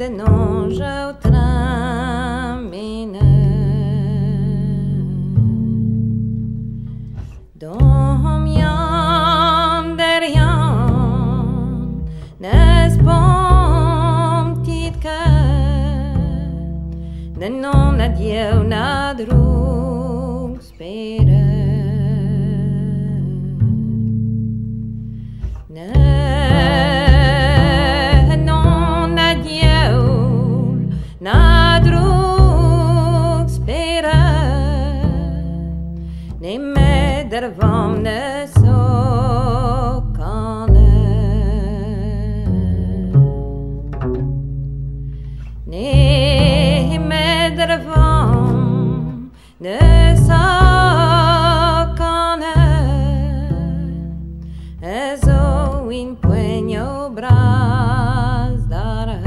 de noja o tramine Dom yan deryan Nes bom titka De non adieu na drug spere Non adieu na drug spere Ne me dervam ne sokane Ne me dervam ne sokane Ezo in pueño bras dare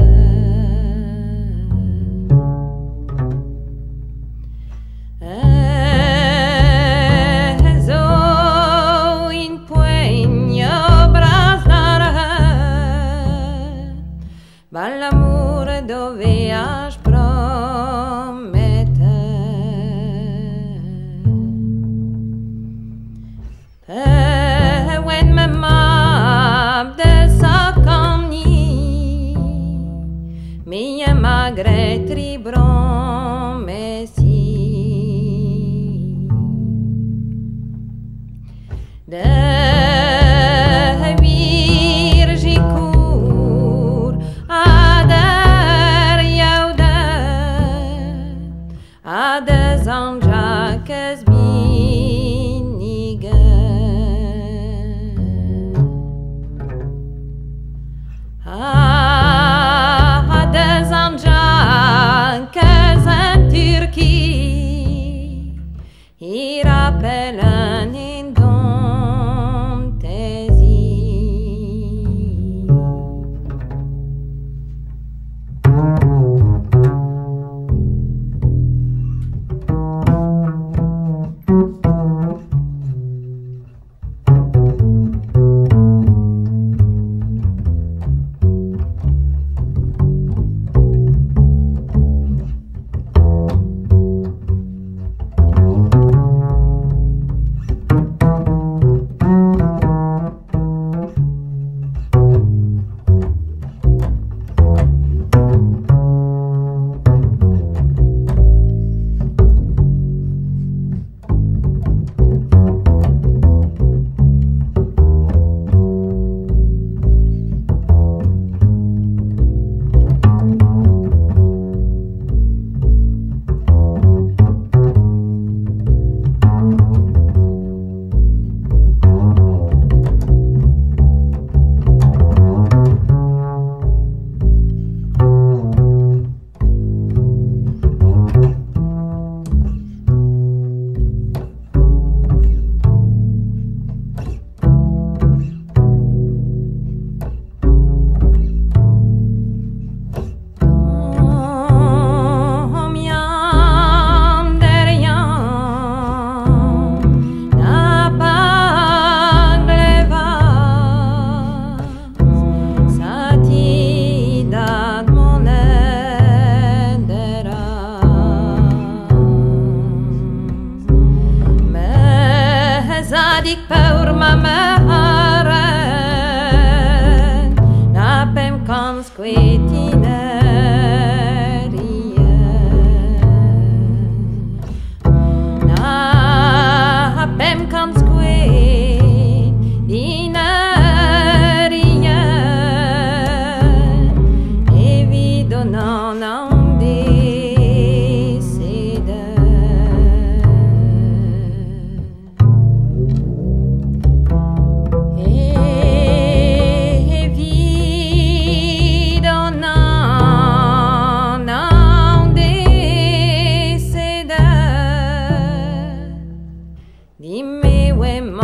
Ezo in pueño bras dare Val l'amor doveas promette When my mom Minha magre tribron messi De virgicur ader yauda Ades anjacas biniga I rappellent in domptesi Zadik paur mamaren Napem kans quetinerie Napem kans quetinerie Evido non Dimmi when